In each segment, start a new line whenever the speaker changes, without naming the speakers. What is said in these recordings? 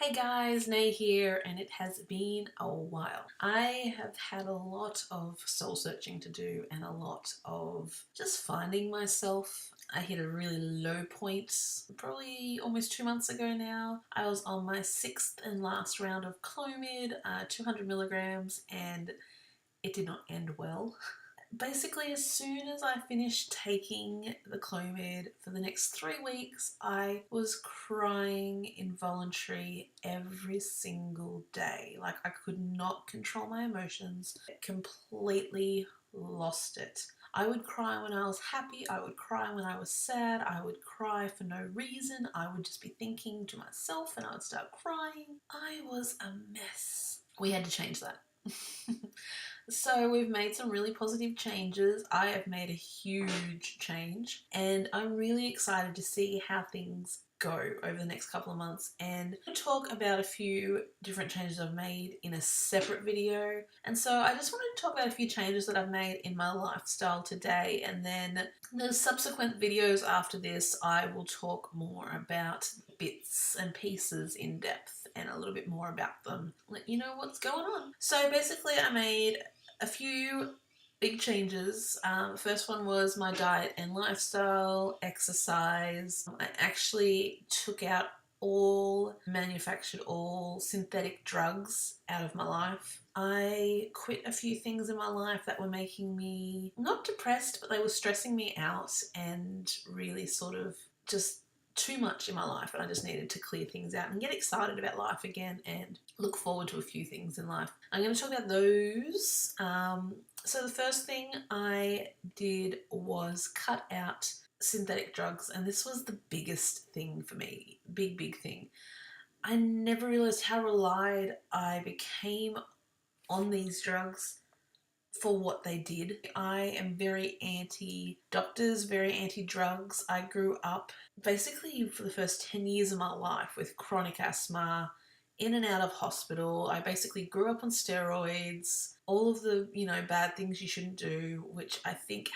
Hey guys, Nay here, and it has been a while. I have had a lot of soul searching to do and a lot of just finding myself. I hit a really low point probably almost 2 months ago now. I was on my sixth and last round of Clomid, 200 milligrams, and it did not end well. Basically, as soon as I finished taking the Clomid for the next 3 weeks, I was crying involuntary every single day. Like, I could not control my emotions, completely lost it. I would cry when I was happy, I would cry when I was sad, I would cry for no reason, I would just be thinking to myself and I would start crying. I was a mess. We had to change that. So we've made some really positive changes. I have made a huge change and I'm really excited to see how things go over the next couple of months, and I'll talk about a few different changes I've made in a separate video. And so I just wanted to talk about a few changes that I've made in my lifestyle today, and then the subsequent videos after this I will talk more about bits and pieces in depth and a little bit more about them, let you know what's going on. So basically I made a few big changes. First one was my diet and lifestyle, exercise. I actually took out all manufactured, all synthetic drugs out of my life. I quit a few things in my life that were making me not depressed, but they were stressing me out and really sort of just too much in my life, and I just needed to clear things out and get excited about life again and look forward to a few things in life. I'm going to talk about those. So the first thing I did was cut out synthetic drugs, and this was the biggest thing for me. Big thing. I never realized how relied I became on these drugs for what they did. I am very anti-doctors, very anti-drugs. I grew up basically for the first 10 years of my life with chronic asthma, in and out of hospital. I basically grew up on steroids, all of the, bad things you shouldn't do, which I think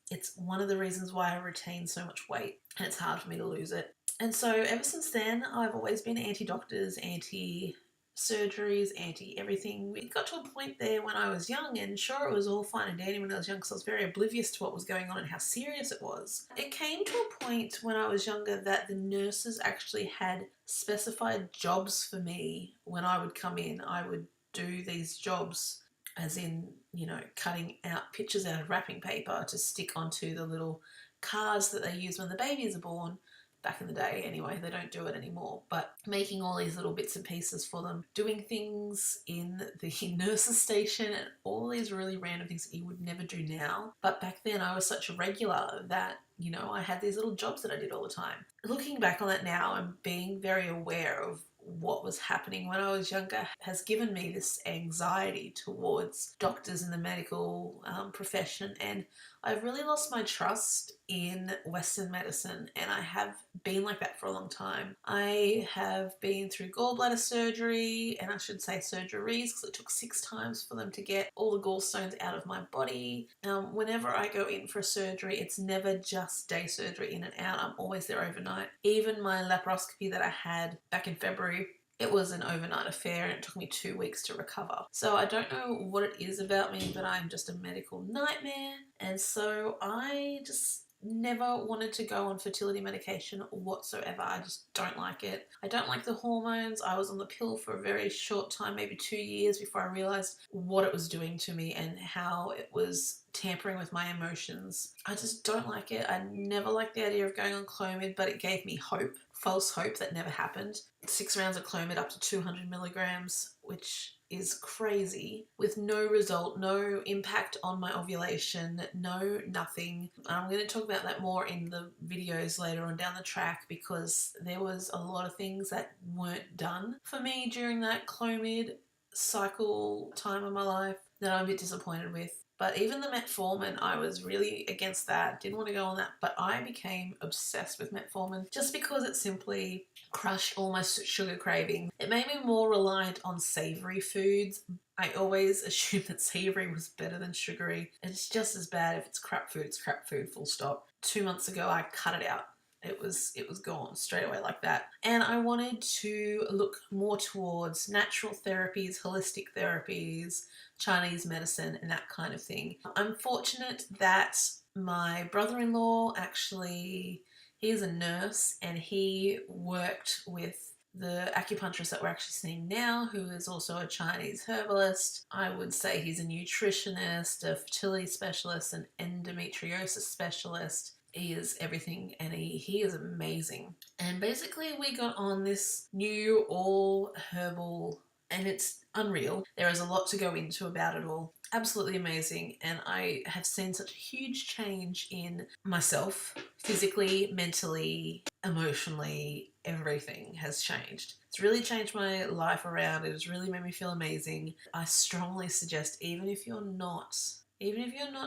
it's one of the reasons why I retain so much weight and it's hard for me to lose it. And so ever since then, I've always been anti-doctors, anti-surgeries, anti-everything. It got to a point there when I was young, and sure, it was all fine and dandy when I was young because I was very oblivious to what was going on and how serious it was. It came to a point when I was younger that the nurses actually had specified jobs for me. When I would come in, I would do these jobs, as in, cutting out pictures out of wrapping paper to stick onto the little cards that they use when the babies are born. Back in the day anyway, they don't do it anymore, but making all these little bits and pieces for them, doing things in the nurse's station and all these really random things that you would never do now. But back then I was such a regular that, I had these little jobs that I did all the time. Looking back on that now and being very aware of what was happening when I was younger has given me this anxiety towards doctors in the medical profession, and I've really lost my trust in Western medicine, and I have been like that for a long time. I have been through gallbladder surgery, and I should say surgeries, because it took 6 times for them to get all the gallstones out of my body. Whenever I go in for a surgery, it's never just day surgery in and out. I'm always there overnight. Even my laparoscopy that I had back in February, it was an overnight affair and it took me 2 weeks to recover. So I don't know what it is about me, but I'm just a medical nightmare. And so I just never wanted to go on fertility medication whatsoever. I just don't like it. I don't like the hormones. I was on the pill for a very short time, maybe 2 years, before I realized what it was doing to me and how it was tampering with my emotions. I just don't like it. I never liked the idea of going on Clomid, but it gave me hope. False hope that never happened. 6 rounds of Clomid up to 200 milligrams, which is crazy, with no result, no impact on my ovulation, nothing. I'm going to talk about that more in the videos later on down the track, because there was a lot of things that weren't done for me during that Clomid cycle time of my life that I'm a bit disappointed with. But even the metformin, I was really against that, didn't want to go on that, but I became obsessed with metformin just because it simply crushed all my sugar craving. It made me more reliant on savoury foods. I always assumed that savoury was better than sugary. It's just as bad. If it's crap food, full stop. 2 months ago, I cut it out. It was gone straight away like that. And I wanted to look more towards natural therapies, holistic therapies, Chinese medicine, and that kind of thing. I'm fortunate that my brother-in-law actually, he is a nurse and he worked with the acupuncturist that we're actually seeing now, who is also a Chinese herbalist. I would say he's a nutritionist, a fertility specialist, an endometriosis specialist. He is everything, and he is amazing. And basically we got on this new all herbal, and it's unreal. There is a lot to go into about it all. Absolutely amazing, and I have seen such a huge change in myself, physically, mentally, emotionally. Everything has changed. It's really changed my life around. It has really made me feel amazing. I strongly suggest, even if you're not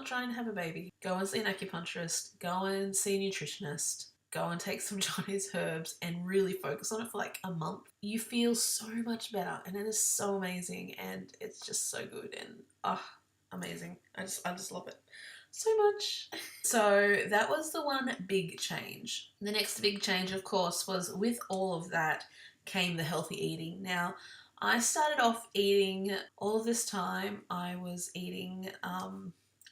trying to have a baby, go and see an acupuncturist, go and see a nutritionist, go and take some Chinese herbs and really focus on it for like a month. You feel so much better, and it is so amazing, and it's just so good, and amazing. I just love it so much. So that was the one big change. The next big change, of course, was with all of that came the healthy eating. Now, I started off eating, all of this time I was eating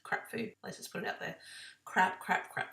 crap food. Let's just put it out there. Crap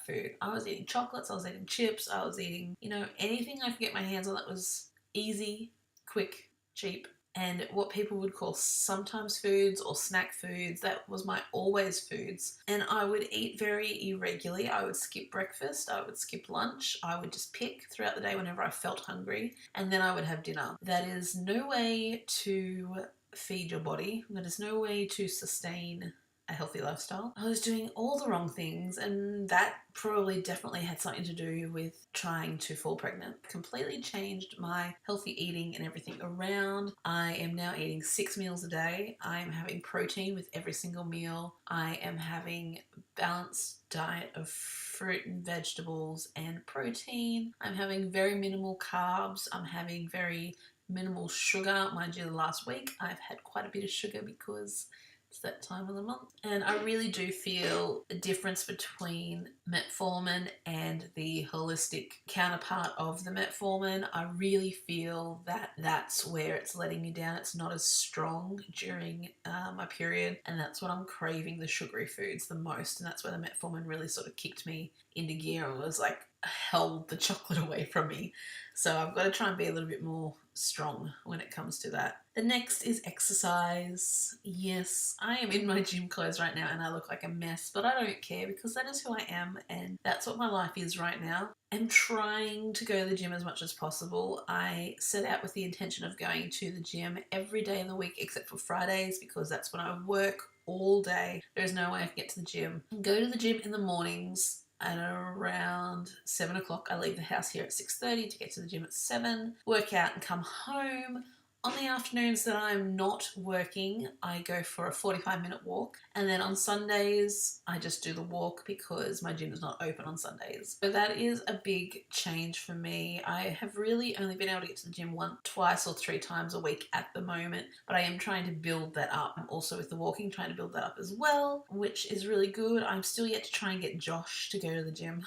food. I was eating chocolates, I was eating chips, I was eating, anything I could get my hands on that was easy, quick, cheap, and what people would call sometimes foods or snack foods. That was my always foods. And I would eat very irregularly. I would skip breakfast, I would skip lunch, I would just pick throughout the day whenever I felt hungry, and then I would have dinner. That is no way to feed your body. That is no way to sustain a healthy lifestyle. I was doing all the wrong things, and that probably definitely had something to do with trying to fall pregnant. Completely changed my healthy eating and everything around. I am now eating 6 meals a day. I am having protein with every single meal. I am having balanced diet of fruit and vegetables and protein. I'm having very minimal carbs. I'm having very minimal sugar. Mind you, the last week I've had quite a bit of sugar because it's that time of the month. And I really do feel a difference between metformin and the holistic counterpart of the metformin. I really feel that that's where it's letting me down. It's not as strong during my period, and that's what I'm craving, the sugary foods, the most. And that's where the metformin really sort of kicked me into gear and was like, held the chocolate away from me. So I've got to try and be a little bit more strong when it comes to that. The next is exercise. Yes, I am in my gym clothes right now and I look like a mess, but I don't care because that is who I am and that's what my life is right now. I'm trying to go to the gym as much as possible. I set out with the intention of going to the gym every day of the week except for Fridays because that's when I work all day. There's no way I can get to the gym. Go to the gym in the mornings. At around 7 o'clock, I leave the house here at 6:30 to get to the gym at 7, work out and come home. On the afternoons that I'm not working, I go for a 45-minute walk. And then on Sundays, I just do the walk because my gym is not open on Sundays. So that is a big change for me. I have really only been able to get to the gym once, twice or 3 times a week at the moment, but I am trying to build that up. I'm also with the walking trying to build that up as well, which is really good. I'm still yet to try and get Josh to go to the gym.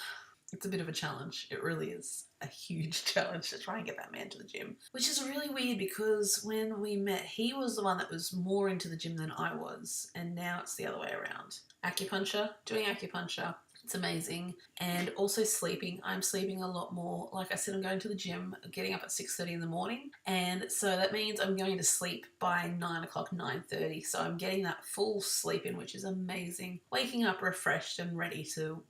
It's a bit of a challenge. It really is a huge challenge to try and get that man to the gym, which is really weird because when we met, he was the one that was more into the gym than I was, and now it's the other way around. Acupuncture, doing acupuncture, it's amazing. And also sleeping. I'm sleeping a lot more. Like I said, I'm going to the gym, getting up at 6:30 in the morning. And so that means I'm going to sleep by 9 o'clock, 9:30. So I'm getting that full sleep in, which is amazing. Waking up refreshed and ready to,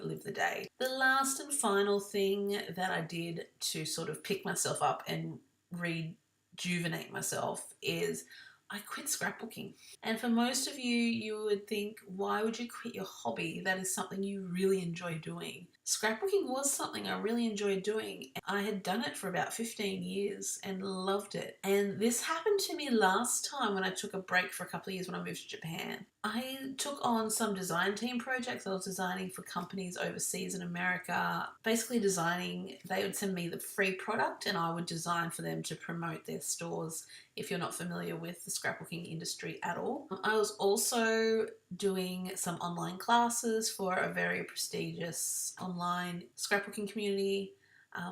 live the day. The last and final thing that I did to sort of pick myself up and rejuvenate myself is I quit scrapbooking. And for most of you, you would think, why would you quit your hobby? That is something you really enjoy doing. Scrapbooking was something I really enjoyed doing. I had done it for about 15 years and loved it. And this happened to me last time when I took a break for a couple of years when I moved to Japan. I took on some design team projects. I was designing for companies overseas in America. Basically designing, they would send me the free product and I would design for them to promote their stores if you're not familiar with the scrapbooking industry at all. I was also doing some online classes for a very prestigious online scrapbooking community,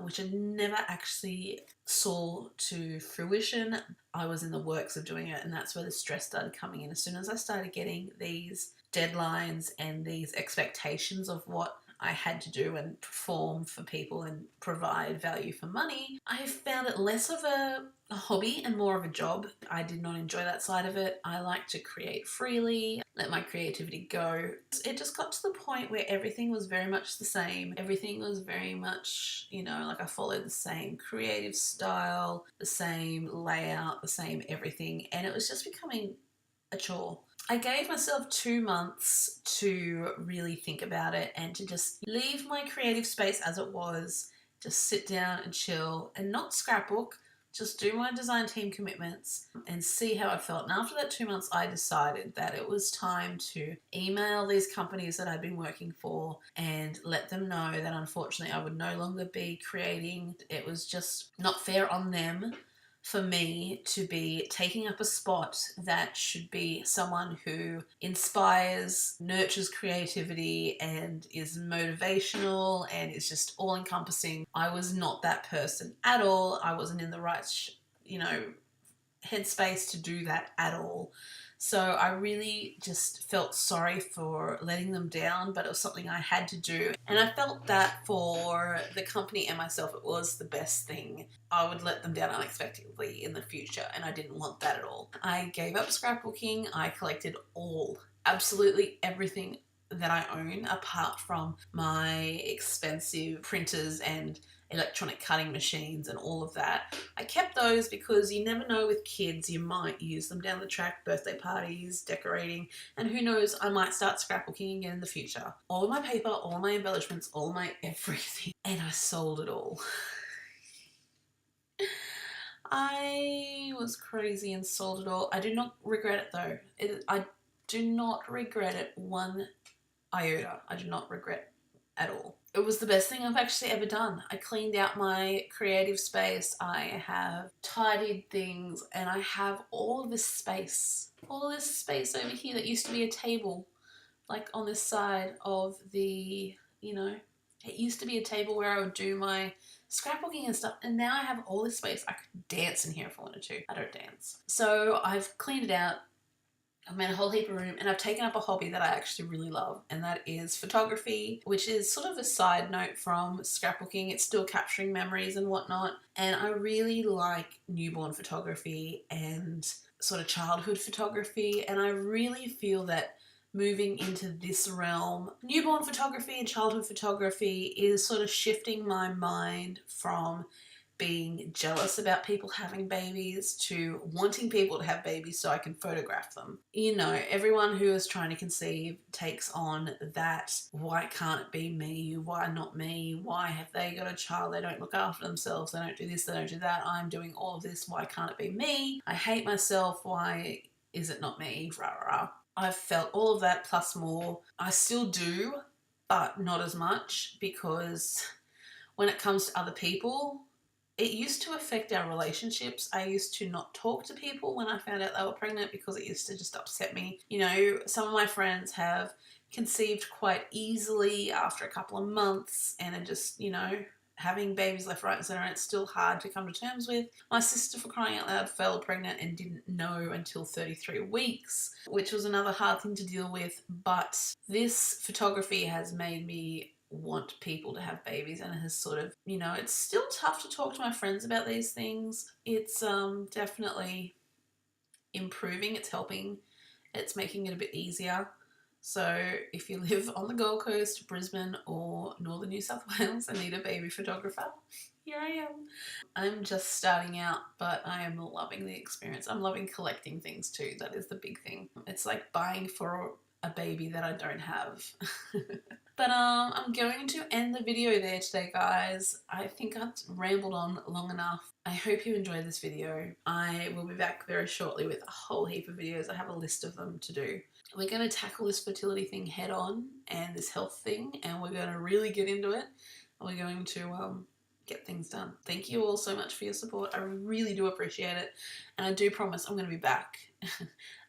which I never actually saw to fruition. I was in the works of doing it, and that's where the stress started coming in. As soon as I started getting these deadlines and these expectations of what I had to do and perform for people and provide value for money, I found it less of a hobby and more of a job. I did not enjoy that side of it. I like to create freely, let my creativity go. It just got to the point where everything was very much the same. Everything was very much, like I followed the same creative style, the same layout, the same everything, and it was just becoming a chore. I gave myself 2 months to really think about it and to just leave my creative space as it was, just sit down and chill and not scrapbook, just do my design team commitments and see how I felt. And after that 2 months, I decided that it was time to email these companies that I'd been working for and let them know that unfortunately I would no longer be creating. It was just not fair on them for me to be taking up a spot that should be someone who inspires, nurtures creativity, and is motivational and is just all encompassing. I was not that person at all. I wasn't in the right, headspace to do that at all. So I really just felt sorry for letting them down, but it was something I had to do. And I felt that for the company and myself, it was the best thing. I would let them down unexpectedly in the future, and I didn't want that at all. I gave up scrapbooking. I collected absolutely everything that I own, apart from my expensive printers and electronic cutting machines and all of that. I kept those because you never know with kids, you might use them down the track, birthday parties, decorating, and who knows, I might start scrapbooking again in the future. All of my paper, all my embellishments, all my everything, and I sold it all. I was crazy and sold it all. I do not regret it though. I do not regret it one iota. I do not regret at all. It was the best thing I've actually ever done. I cleaned out my creative space. I have tidied things, and I have all of this space. All this space over here that used to be a table, like on this side of the, it used to be a table where I would do my scrapbooking and stuff, and now I have all this space. I could dance in here if I wanted to. I don't dance. So I've cleaned it out. I've made a whole heap of room, and I've taken up a hobby that I actually really love, and that is photography, which is sort of a side note from scrapbooking. It's still capturing memories and whatnot, and I really like newborn photography and sort of childhood photography, and I really feel that moving into this realm, newborn photography and childhood photography is sort of shifting my mind from being jealous about people having babies to wanting people to have babies so I can photograph them. Everyone who is trying to conceive takes on that, why can't it be me? Why not me? Why have they got a child? They don't look after themselves. They don't do this, they don't do that. I'm doing all of this. Why can't it be me? I hate myself. Why is it not me? Rah, rah. I've felt all of that plus more. I still do, but not as much, because when it comes to other people, it used to affect our relationships. I used to not talk to people when I found out they were pregnant because it used to just upset me. Some of my friends have conceived quite easily after a couple of months and are just, having babies left, right and centre, and it's still hard to come to terms with. My sister, for crying out loud, fell pregnant and didn't know until 33 weeks, which was another hard thing to deal with. But this photography has made me want people to have babies, and it has sort of, it's still tough to talk to my friends about these things. It's definitely improving, it's helping, it's making it a bit easier. So if you live on the Gold Coast, Brisbane or Northern New South Wales and need a baby photographer, here I am. I'm just starting out, but I am loving the experience. I'm loving collecting things too. That is the big thing. It's like buying for a baby that I don't have. But I'm going to end the video there today, guys. I think I've rambled on long enough. I hope you enjoyed this video. I will be back very shortly with a whole heap of videos. I have a list of them to do. We're going to tackle this fertility thing head on, and this health thing, and we're going to really get into it. We're going to get things done. Thank you all so much for your support. I really do appreciate it. And I do promise I'm going to be back.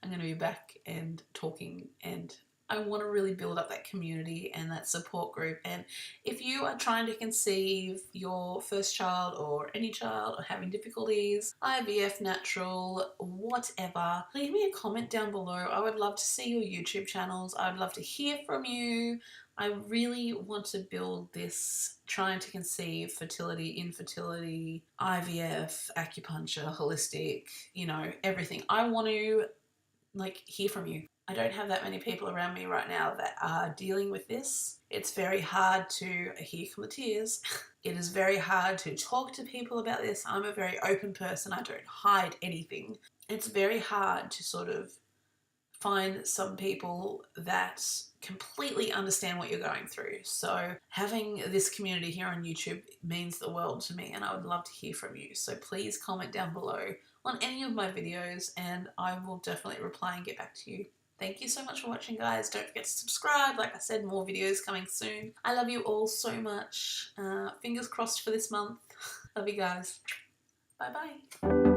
I'm going to be back and talking, and I want to really build up that community and that support group. And if you are trying to conceive your first child or any child or having difficulties, IVF, natural, whatever, leave me a comment down below. I would love to see your YouTube channels. I would love to hear from you. I really want to build this trying to conceive, fertility, infertility, IVF, acupuncture, holistic, you know, everything. I want to hear from you. I don't have that many people around me right now that are dealing with this. It's very hard to, here come the tears. It is very hard to talk to people about this. I'm a very open person. I don't hide anything. It's very hard to sort of find some people that completely understand what you're going through. So having this community here on YouTube means the world to me, and I would love to hear from you. So please comment down below on any of my videos and I will definitely reply and get back to you. Thank you so much for watching, guys. Don't forget to subscribe. Like I said, more videos coming soon. I love you all so much. Fingers crossed for this month. Love you guys. Bye bye.